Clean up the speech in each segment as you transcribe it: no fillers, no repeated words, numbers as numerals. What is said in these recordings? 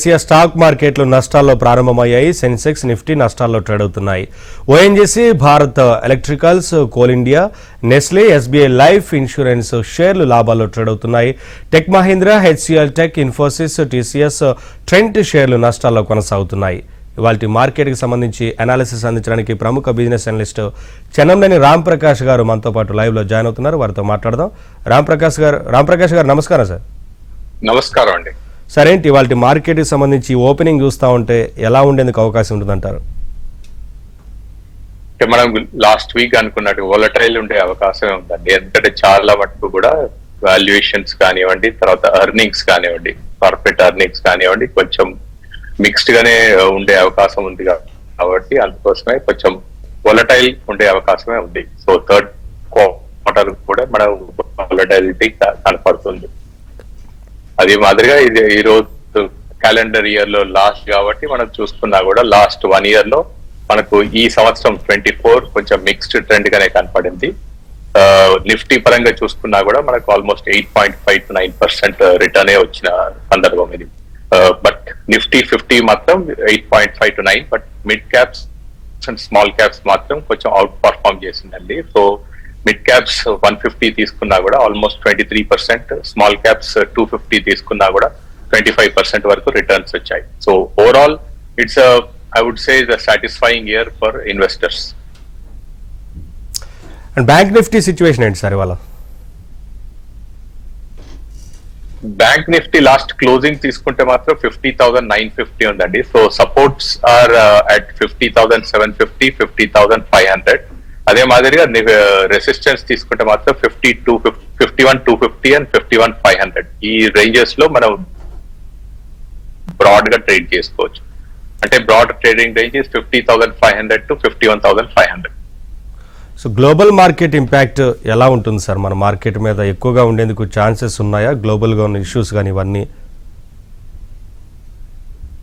దేశీయ స్టాక్ మార్కెట్లు నష్టాల్లో ప్రారంభమయ్యాయి. సెన్సెక్స్, నిఫ్టీ నష్టాల్లో ట్రేడ్ అవుతున్నాయి. ONGC, Bharat electricals, coal India, Nestle, SBI life insurance షేర్లు లాభాల్లో ట్రేడ్ అవుతున్నాయి. Tech Mahindra, HCl tech, Infosys, TCS, Trent షేర్లు నష్టాల్లో కొనసాగుతున్నాయి. ఇవాళ మార్కెట్కి సంబంధించి అనాలిసిస్ అందించడానికి ప్రముఖ బిజినెస్ అనలిస్ట్ చెన్నంనేని రాంప్రకాష్ గారు మనతో పాటు లైవ్లో జాయిన్ అవుతున్నారు. వారితో మాట్లాడదాం. రాంప్రకాష్ గారు నమస్కారం సార్. నమస్కారం అండి. సరే, ఏంటి ఇవాళ మార్కెట్కి సంబంధించి ఓపెనింగ్ చూస్తూ ఉంటే ఎలా ఉండేందుకు అవకాశం ఉంటుందంటారు? మనం లాస్ట్ వీక్ అనుకున్నట్టు వోలటైల్ ఉండే అవకాశం ఉందండి. ఎందుకంటే చాలా మటుకు కూడా వాల్యుయేషన్స్ కానివ్వండి, తర్వాత ఎర్నింగ్స్ కానివ్వండి, కార్పొరేట్ ఎర్నింగ్స్ కానివ్వండి, కొంచెం మిక్స్డ్ గానే ఉండే అవకాశం ఉంది కాబట్టి అందుకోసమే కొంచెం వోలటైల్ ఉండే అవకాశమే ఉంది. సో థర్డ్ క్వార్టర్ కూడా మన వోలటైలిటీ కనపడుతుంది. అది మాదిరిగా ఇది ఈ రోజు క్యాలెండర్ ఇయర్ లో లాస్ట్ కాబట్టి మనం చూసుకున్నా కూడా లాస్ట్ 1 year లో మనకు ఈ సంవత్సరం 24 కొంచెం మిక్స్డ్ ట్రెండ్ గానే కనపడింది. నిఫ్టీ పరంగా చూసుకున్నా కూడా మనకు ఆల్మోస్ట్ 8.5 to 9% రిటర్న్ వచ్చిన సందర్భం ఇది. బట్ నిఫ్టీ 50 మాత్రం 8.5 to 9, but mid caps and small caps మాత్రం కొంచెం అవుట్ పర్ఫార్మ్ చేసిందండి. సో మిడ్ క్యాప్స్ 150 తీసుకున్నా కూడా ఆల్మోస్ట్ 23%, స్మాల్ క్యాప్స్ 250 తీసుకున్నా కూడా 25% వరకు రిటర్న్స్ వచ్చాయి. So overall it's I would say the satisfying year for investors. And bank Nifty situation ఏంటి సార్ ఇవాళ? బ్యాంక్ నిఫ్టీ లాస్ట్ క్లోజింగ్ తీసుకుంటే మాత్రం 50,950 ఉందండి. So supports are at 50,750, 50,500. అదే మాదిరిగా రెసిస్టెన్స్ తీసుకుంటే మాత్రం 51,250 అండ్ 51,500 ఈ రేంజెస్ లో మనం బ్రాడ్ గా ట్రేడ్ చేసుకోవచ్చు. అంటే broad trading range 50,500 to 51,500. So global market impact ఎలా ఉంటుంది సార్? మన మార్కెట్ మీద ఎక్కువగా ఉండేందుకు ఛాన్సెస్ ఉన్నాయా? గ్లోబల్గా ఉన్న ఇష్యూస్ కానీ ఇవన్నీ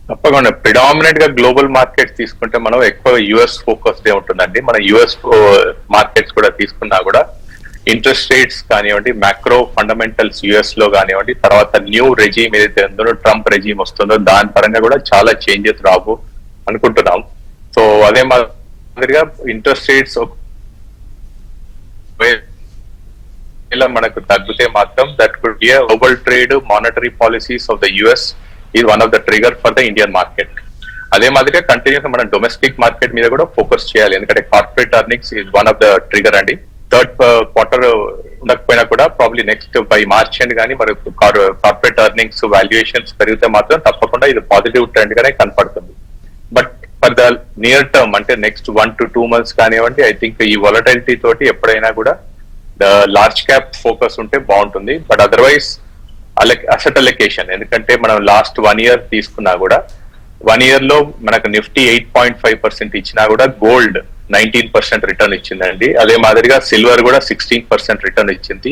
తప్పకుండా ప్రిడామినెంట్ గా గ్లోబల్ మార్కెట్స్ తీసుకుంటే మనం ఎక్కువ యుఎస్ ఫోకస్డ్ ఉంటుందండి. మన యుఎస్ మార్కెట్స్ కూడా తీసుకున్నా కూడా ఇంట్రెస్ట్ రేట్స్ కానివ్వండి, మ్యాక్రో ఫండమెంటల్స్ యుఎస్ లో కానివ్వండి, తర్వాత న్యూ రెజీమ్ ఏదైతే ఉందో ట్రంప్ రెజీమ్ వస్తుందో దాని పరంగా కూడా చాలా చేంజెస్ రావు అనుకుంటున్నాం. సో అదే మాదిరిగా ఇంట్రెస్ట్ రేట్స్ మనకు తగ్గితే మాత్రం that could be global trade monetary policies of the US is one of the trigger for the Indian market. అదే మాదిరిగా కంటిన్యూస్ మనం డొమెస్టిక్ మార్కెట్ మీద కూడా ఫోకస్ చేయాలి. ఎందుకంటే corporate earnings is one of the trigger అండి. థర్డ్ క్వార్టర్ ఉండకపోయినా కూడా probably next by March end కానీ మనకు కార్పొరేట్ ఎర్నింగ్స్ వాల్యుయేషన్స్ పెరిగితే మాత్రం తప్పకుండా ఇది పాజిటివ్ ట్రెండ్ గానే కనపడుతుంది. But for the near term అంటే నెక్స్ట్ 1 to 2 months కానివ్వండి, ఐ థింక్ ఈ వొలటైలిటీ తోటి ఎప్పుడైనా కూడా లార్జ్ క్యాప్ ఫోకస్ ఉంటే బాగుంటుంది. బట్ అదర్వైజ్ అసెట్ అలొకేషన్, ఎందుకంటే మనం లాస్ట్ 1 year తీసుకున్నా కూడా 1 year లో మనకు నిఫ్టీ 8.5% ఇచ్చినా కూడా గోల్డ్ 19% రిటర్న్ ఇచ్చిందండి. అదే మాదిరిగా సిల్వర్ కూడా 16% రిటర్న్ ఇచ్చింది.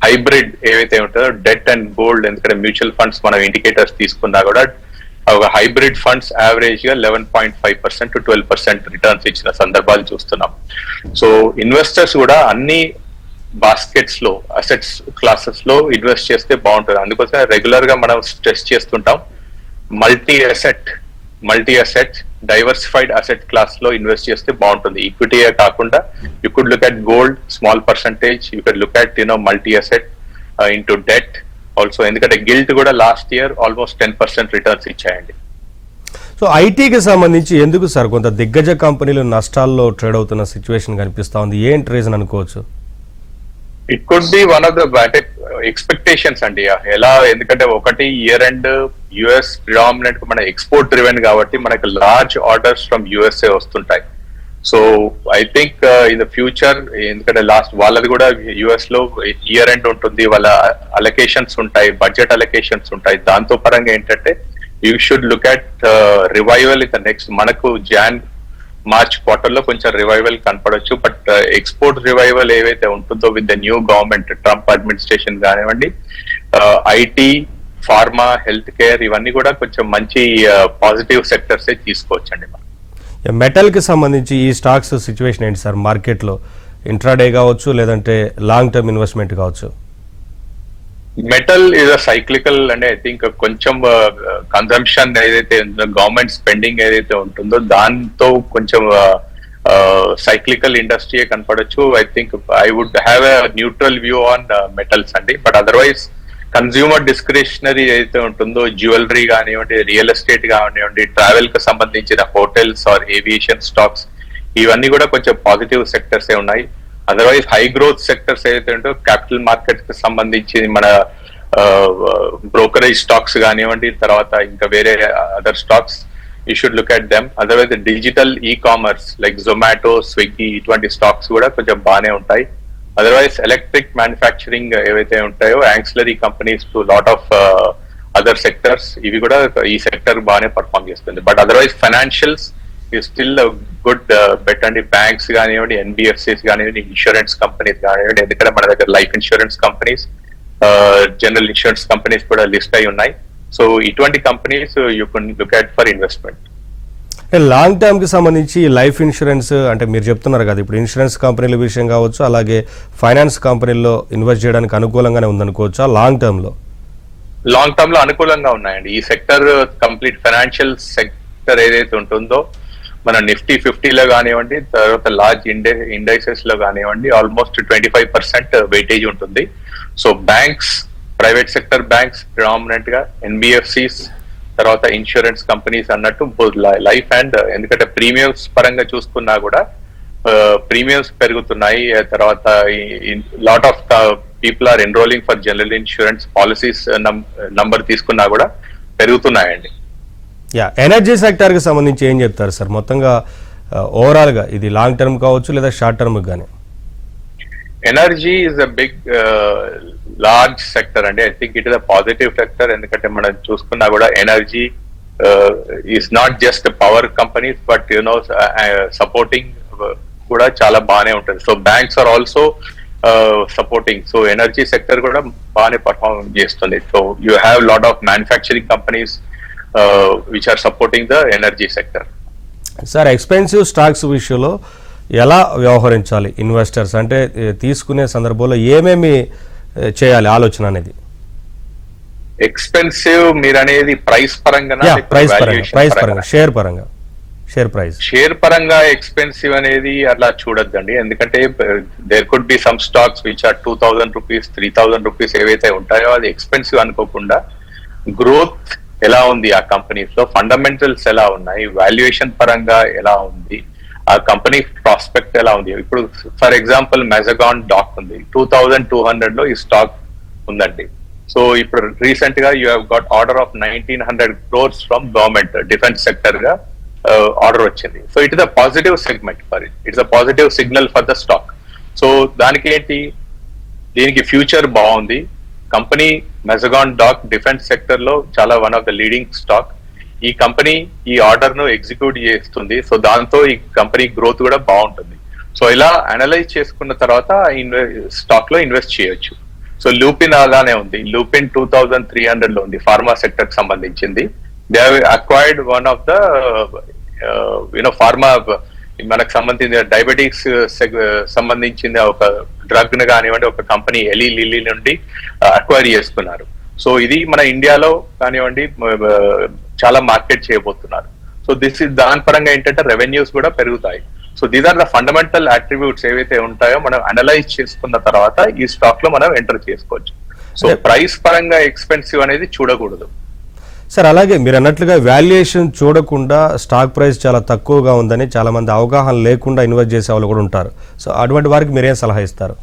హైబ్రిడ్ ఏవైతే ఉంటుందో డెట్ అండ్ గోల్డ్, ఎందుకంటే మ్యూచువల్ ఫండ్స్ మనం ఇండికేటర్స్ తీసుకున్నా కూడా ఒక హైబ్రిడ్ ఫండ్స్ యావరేజ్ గా 11.5% to 12% రిటర్న్స్ ఇచ్చిన సందర్భాలు చూస్తున్నాం. సో ఇన్వెస్టర్స్ కూడా అన్ని బాస్కెట్స్ లో అసెట్స్ క్లాసెస్ లో ఇన్వెస్ట్ చేస్తే బాగుంటుంది. అందుకోసం రెగ్యులర్ గా మనం స్ట్రెస్ చేస్తుంటాం multi asset diversified asset class లో ఇన్వెస్ట్ చేస్తే బాగుంటుంది. ఈక్విటీయే కాకుండా you could look at gold small percentage, you could look at multi asset into debt also. ఎందుకంటే గిల్ట్ కూడా లాస్ట్ ఇయర్ ఆల్మోస్ట్ 10% రిటర్న్స్ ఇచ్చాయండి. సో ఐటీకి సంబంధించి ఎందుకు సార్ కొంత దిగ్గజ కంపెనీలు నష్టాల్లో ట్రేడ్ అవుతున్న సిచ్యువేషన్ కనిపిస్తా ఉంది? ఏంటి రీజన్ అనుకోవచ్చు? It could be one of the expectations అండి. ఎలా, ఎందుకంటే ఒకటి ఇయర్ ఎండ్ యుఎస్ ప్రిడామినెంట్ మన ఎక్స్పోర్ట్ డ్రివెన్ కాబట్టి మనకు లార్జ్ ఆర్డర్స్ ఫ్రమ్ యుఎస్ఏ వస్తుంటాయి. So I think in the future, ఎందుకంటే లాస్ట్ వాళ్ళది కూడా యుఎస్ లో ఇయర్ ఎండ్ ఉంటుంది, వాళ్ళ అలొకేషన్స్ ఉంటాయి, బడ్జెట్ అలొకేషన్స్ ఉంటాయి. దాంతో పరంగా ఏంటంటే you should look at revival in the next మనకు మార్చ్ క్వార్టర్ లో కొంచెం రివైవల్ కనపడవచ్చు. బట్ ఎక్స్పోర్ట్ రివైవల్ ఏవైతే ఉంటుందో with the new government Trump administration కానివ్వండి, ఐటీ, ఫార్మా, హెల్త్ కేర్ ఇవన్నీ కూడా కొంచెం మంచి పాజిటివ్ సెక్టర్స్ తీసుకోవచ్చండి. మెటల్ కి సంబంధించి ఈ స్టాక్స్ సిచ్యువేషన్ ఏంటి సార్ మార్కెట్ లో? ఇంట్రాడే కావచ్చు, లేదంటే లాంగ్ టర్మ్ ఇన్వెస్ట్మెంట్ కావచ్చు? మెటల్ ఇస్ అ సైక్లికల్ అంటే ఐ థింక్ కొంచెం కన్సంప్షన్ ఏదైతే గవర్నమెంట్ స్పెండింగ్ ఏదైతే ఉంటుందో దాంతో కొంచెం సైక్లికల్ ఇండస్ట్రీ కనపడచ్చు. I think I would have a neutral view on metals అండి. బట్ అదర్వైజ్ కన్స్యూమర్ డిస్క్రిషనరీ ఏదైతే ఉంటుందో జ్యువెలరీ కానివ్వండి, రియల్ ఎస్టేట్ కానివ్వండి, ట్రావెల్ కి సంబంధించిన హోటల్స్ ఆర్ ఏవియేషన్ స్టాక్స్ ఇవన్నీ కూడా కొంచెం పాజిటివ్ సెక్టర్స్ ఏ ఉన్నాయి. అదర్వైజ్ హై గ్రోత్ సెక్టర్స్ ఏదైతే ఉంటో క్యాపిటల్ మార్కెట్ కి సంబంధించి మన బ్రోకరేజ్ స్టాక్స్ కానివ్వండి, తర్వాత ఇంకా వేరే other stocks you should look at them. Otherwise digital e commerce like Zomato, Swiggy ఇటువంటి స్టాక్స్ కూడా కొంచెం బాగానే ఉంటాయి. అదర్వైజ్ ఎలక్ట్రిక్ మ్యానుఫ్యాక్చరింగ్ ఏవైతే ఉంటాయో ancillary companies to lot of other sectors ఇవి కూడా ఈ సెక్టర్ బాగానే పర్ఫామ్ చేస్తుంది. But otherwise financials is still good bet అండి. బ్యాంక్స్ కానివ్వండి, ఎన్బిఎఫ్సిస్ కానివ్వండి, ఇన్సూరెన్స్ కంపెనీస్ కానివ్వండి, ఎందుకంటే మన దగ్గర life insurance companies, general insurance companies కూడా లిస్ట్ అయి ఉన్నాయి. సో ఇటువంటి companies you can look at for investment. Long term కి సంబంధించి లైఫ్ ఇన్సూరెన్స్ అంటే మీరు చెప్తున్నారు కదా, ఇప్పుడు ఇన్సూరెన్స్ కంపెనీల విషయం కావచ్చు, అలాగే ఫైనాన్స్ కంపెనీల్లో ఇన్వెస్ట్ చేయడానికి అనుకూలంగానే ఉందనుకోవచ్చా లాంగ్ టర్మ్ లో? లాంగ్ టర్మ్ లో అనుకూలంగా ఉన్నాయండి. ఈ సెక్టర్ కంప్లీట్ ఫైనాన్షియల్ సెక్టర్ ఏదైతే ఉంటుందో మన నిఫ్టీ 50లో కానివ్వండి, తర్వాత లార్జ్ ఇండైసెస్ లో కానివ్వండి ఆల్మోస్ట్ 25% వెయిటేజ్ ఉంటుంది. So banks, private sector banks predominant గా, ఎన్బిఎఫ్సిస్, తర్వాత ఇన్సూరెన్స్ కంపెనీస్ అన్నట్టు లైఫ్ అండ్ ఎందుకంటే ప్రీమియమ్స్ పరంగా చూసుకున్నా కూడా ప్రీమియమ్స్ పెరుగుతున్నాయి. తర్వాత lot of people are enrolling for general insurance policies number తీసుకున్నా కూడా పెరుగుతున్నాయండి. ఎనర్జీ సెక్టర్ కి సంబంధించి ఏం చెప్తారు సార్? మొత్తంగా ఓవరాల్ గా ఇది లాంగ్ టర్మ్ కావచ్చు లేదా షార్ట్ టర్మ్ గానీ? Energy is a big large sector అండి. I think it is a positive sector. ఎందుకంటే మనం చూసుకున్నా కూడా energy is not just power companies but you know supporting కూడా చాలా బాగానే ఉంటుంది. So banks are also supporting. So energy sector కూడా బాగానే పర్ఫార్మ్ చేస్తుంది. So you have lot of manufacturing companies which are supporting the energy sector. Sir, expensive stocks విషయంలో ఎలా వ్యవహరించాలి ఇన్వెస్టర్స్? అంటే తీసుకునే సందర్భంలో ఏమేమి చేయాలి ఆలోచన అనేది? ఎక్స్పెన్సివ్ మీరు అనేది ప్రైస్ పరంగా, షేర్ పరంగా ఎక్స్పెన్సివ్ అనేది అట్లా చూడొద్దండి. ఎందుకంటే there could be some stocks which are 2000 rupees, 3000 rupees ఏవైతే ఉంటాయో అది ఎక్స్పెన్సివ్ అనుకోకుండా గ్రోత్ ఎలా ఉంది ఆ కంపెనీస్ లో, ఫండమెంటల్స్ ఎలా ఉన్నాయి, వాల్యుయేషన్ పరంగా ఎలా ఉంది, ఆ కంపెనీ ప్రాస్పెక్ట్ ఎలా ఉంది. ఇప్పుడు ఫర్ ఎగ్జాంపుల్ మెజగాన్ డాక్ ఉంది, 2200 లో ఈ స్టాక్ ఉందండి. సో ఇప్పుడు రీసెంట్ గా you have got order of 1900 crores from government, defence sector గా ఆర్డర్ వచ్చింది. So it is a positive segment for it, it's a positive signal for the stock. So దానికి ఏంటి, దీనికి ఫ్యూచర్ బాగుంది. Company Mazagon Dock defence sector లో చాలా one of the leading stock. ఈ company ఈ ఆర్డర్ ను ఎగ్జిక్యూట్ చేస్తుంది. సో దాంతో ఈ కంపెనీ గ్రోత్ కూడా బాగుంటుంది. సో ఇలా అనలైజ్ చేసుకున్న తర్వాత స్టాక్ లో ఇన్వెస్ట్ చేయొచ్చు. సో లూపిన్ అలానే ఉంది. లూపిన్ 2300 లో ఉంది, ఫార్మా సెక్టర్ కి సంబంధించింది. They have acquired one of the pharma మనకు సంబంధించిన డయాబెటిక్స్ సంబంధించిన ఒక డ్రగ్ ను కానివ్వండి, ఒక కంపెనీ ఎలీ లిల్లీ నుండి అక్వైర్ చేసుకున్నారు. సో ఇది మన ఇండియాలో కానివ్వండి చాలా మార్కెట్ చేయబోతున్నారు. సో దాని పరంగా ఏంటంటే రెవెన్యూస్ కూడా పెరుగుతాయి. So these are the fundamental attributes ఏవైతే ఉంటాయో మనం అనలైజ్ చేసుకున్న తర్వాత ఈ స్టాక్ లో మనం ఎంటర్ చేసుకోవచ్చు. సో ప్రైస్ పరంగా ఎక్స్పెన్సివ్ అనేది చూడకూడదు సార్. అలాగే మీరు అన్నట్లుగా వాల్యుయేషన్ చూడకుండా స్టాక్ ప్రైస్ చాలా తక్కువగా ఉందని చాలా మంది అవగాహన లేకుండా ఇన్వెస్ట్ చేసే వాళ్ళు కూడా ఉంటారు. సో అటువంటి వారికి మీరేం సలహా ఇస్తారు?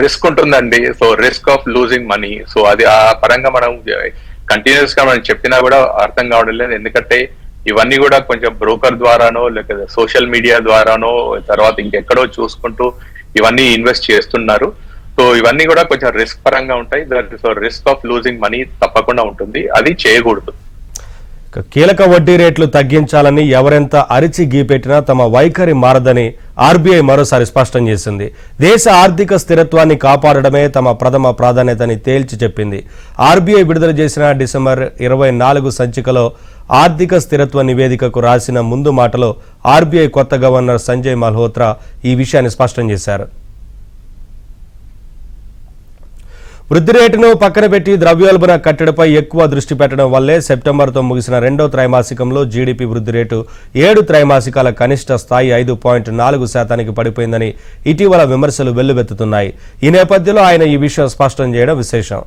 రిస్క్ ఉంటుందండి. So risk of losing money. So అది ఆ పరంగా మనం కంటిన్యూస్ గా మనం చెప్పినా కూడా అర్థం కావడం లేదు. ఎందుకంటే ఇవన్నీ కూడా కొంచెం బ్రోకర్ ద్వారానో లేకపోతే సోషల్ మీడియా ద్వారానో తర్వాత ఇంకెక్కడో చూసుకుంటూ ఇవన్నీ ఇన్వెస్ట్ చేస్తున్నారు. సో ఇవన్నీ కూడా కొంచెం రిస్క్ పరంగా ఉంటాయి. So risk of losing money తప్పకుండా ఉంటుంది, అది చేయకూడదు. కీలక వడ్డీ రేట్లు తగ్గించాలని ఎవరెంత అరిచి గీపెట్టినా తమ వైఖరి మారదని ఆర్బీఐ మరోసారి స్పష్టం చేసింది. దేశ ఆర్థిక స్థిరత్వాన్ని కాపాడడమే తమ ప్రథమ ప్రాధాన్యతని తేల్చి చెప్పింది. ఆర్బీఐ విడుదల చేసిన డిసెంబర్ 24 సంచికలో ఆర్థిక స్థిరత్వ నివేదికకు రాసిన ముందు మాటలో ఆర్బీఐ కొత్త గవర్నర్ సంజయ్ మల్హోత్రా ఈ విషయాన్ని స్పష్టం చేశారు. వృద్ధి రేటును పక్కన పెట్టి ద్రవ్యోల్బణ కట్టడిపై ఎక్కువ దృష్టి పెట్టడం వల్లే సెప్టెంబర్తో ముగిసిన రెండో త్రైమాసికంలో జీడీపీ వృద్ధి రేటు 7 త్రైమాసికాల కనిష్ట స్థాయి 5.4% పడిపోయిందని ఇటీవల విమర్శలు వెల్లువెత్తుతున్నాయి. ఈ నేపథ్యంలో ఆయన ఈ విషయం స్పష్టం చేయడం విశేషం.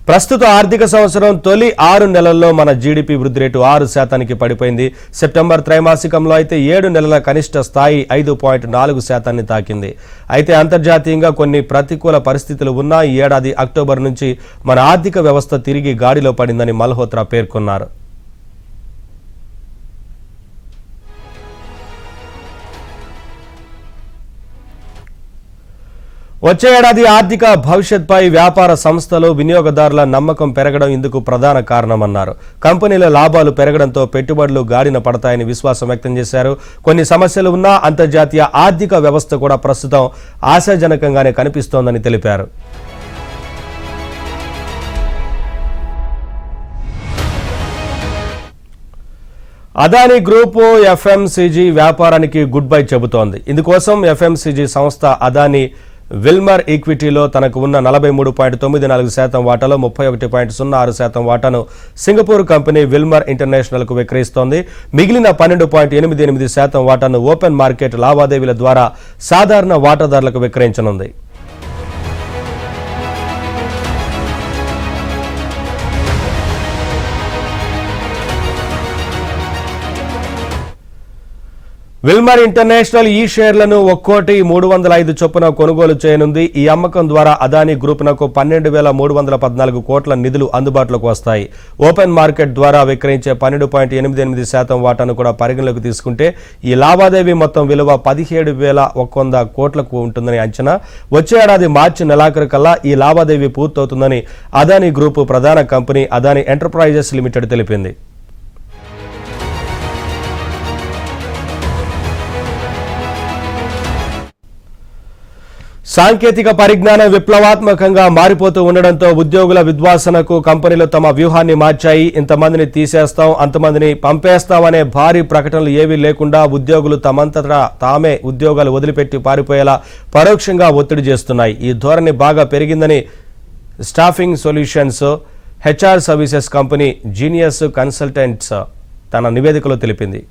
ప్రస్తుత ఆర్థిక సంవత్సరం తొలి 6 నెలల్లో మన జీడీపీ వృద్ధి రేటు 6% పడిపోయింది. సెప్టెంబర్ త్రైమాసికంలో అయితే 7 నెలల కనిష్ట స్థాయి 5.4% తాకింది. అయితే అంతర్జాతీయంగా కొన్ని ప్రతికూల పరిస్థితులు ఉన్నా ఈ ఏడాది అక్టోబర్ నుంచి మన ఆర్థిక వ్యవస్థ తిరిగి గాడిలో పడిందని మల్హోత్రా పేర్కొన్నారు. వచ్చే ఏడాది ఆర్థిక భవిష్యత్పై వ్యాపార సంస్థలు వినియోగదారుల నమ్మకం పెరగడం ఇందుకు ప్రధాన కారణమన్నారు. కంపెనీల లాభాలు పెరగడంతో పెట్టుబడులు గాడిన పడతాయని విశ్వాసం వ్యక్తం చేశారు. కొన్ని సమస్యలు ఉన్నా అంతర్జాతీయ ఆర్థిక వ్యవస్థ కూడా ప్రస్తుతం ఆశాజనకంగానే కనిపిస్తోందని తెలిపారు. అదానీ గ్రూప్ ఎఫ్ఎంసీజీ వ్యాపారానికి గుడ్ బై చెబుతోంది. ఇందుకోసం ఎఫ్ఎంసీజీ సంస్థ అదానీ విల్మర్ ఈక్విటీలో తనకు ఉన్న 43.94% వాటాలో 31.06% వాటాను సింగపూర్ కంపెనీ విల్మర్ ఇంటర్నేషనల్కు విక్రయిస్తోంది. మిగిలిన 12.88% వాటాను ఓపెన్ మార్కెట్ లావాదేవీల ద్వారా సాధారణ వాటాదారులకు విక్రయించనుంది. విల్మర్ ఇంటర్నేషనల్ ఈ షేర్లను ఒక్కోటి 305 చొప్పున కొనుగోలు చేయనుంది. ఈ అమ్మకం ద్వారా అదానీ గ్రూపునకు 12,314 కోట్ల నిధులు అందుబాటులోకి వస్తాయి. ఓపెన్ మార్కెట్ ద్వారా విక్రయించే 12.88% వాటాను కూడా పరిగణలోకి తీసుకుంటే ఈ లావాదేవీ మొత్తం విలువ 17,100 కోట్లకు ఉంటుందని అంచనా. వచ్చే ఏడాది మార్చి నెలాఖరు కల్లా ఈ లావాదేవీ పూర్తవుతుందని అదానీ గ్రూపు ప్రధాన కంపెనీ అదానీ ఎంటర్ప్రైజెస్ లిమిటెడ్ తెలిపింది. సాంకేతిక పరిజ్ఞానం విప్లవాత్మకంగా మారిపోతూ ఉండడంతో ఉద్యోగుల విద్వాసనకు కంపెనీలు తమ వ్యూహాన్ని మార్చాయి. ఇంతమందిని తీసేస్తాం, అంతమందిని పంపేస్తాం అనే భారీ ప్రకటనలు ఏవీ లేకుండా ఉద్యోగులు తమంతటా తామే ఉద్యోగాలు వదిలిపెట్టి పారిపోయేలా పరోక్షంగా ఒత్తిడి చేస్తున్నాయి. ఈ ధోరణి బాగా పెరిగిందని staffing solutions HR services company genius consultants తన నివేదికలో తెలిపింది.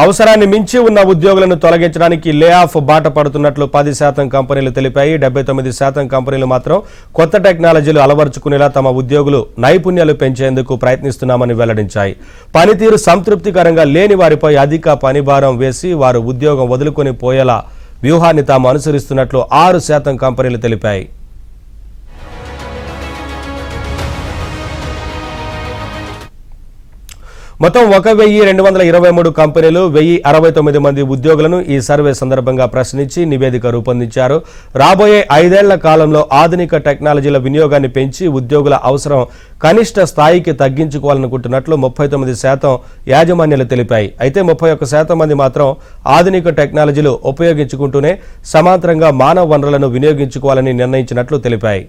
అవసరాన్ని మించి ఉన్న ఉద్యోగులను తొలగించడానికి లే ఆఫ్ బాట పడుతున్నట్లు 10% కంపెనీలు తెలిపాయి. 79% కంపెనీలు మాత్రం కొత్త టెక్నాలజీలు అలవర్చుకునేలా తమ ఉద్యోగులు నైపుణ్యాలు పెంచేందుకు ప్రయత్నిస్తున్నామని వెల్లడించాయి. పనితీరు సంతృప్తికరంగా లేని వారిపై అధిక పనిభారం వేసి వారు ఉద్యోగం వదులుకొని పోయేలా వ్యూహాన్ని తాము అనుసరిస్తున్నట్లు 6% కంపెనీలు తెలిపాయి. మొత్తం 1,223 కంపెనీలు 1,069 మంది ఉద్యోగులను ఈ సర్వే సందర్భంగా ప్రశ్నించి నివేదిక రూపొందించారు. రాబోయే 5 ఏళ్ల కాలంలో ఆధునిక టెక్నాలజీల వినియోగాన్ని పెంచి ఉద్యోగుల అవసరం కనిష్ట స్థాయికి తగ్గించుకోవాలనుకుంటున్నట్లు 39% యాజమాన్యాలు తెలిపాయి. అయితే 31% మంది మాత్రం ఆధునిక టెక్నాలజీలు ఉపయోగించుకుంటూనే సమాంతరంగా మానవ వనరులను వినియోగించుకోవాలని నిర్ణయించినట్లు తెలిపాయి.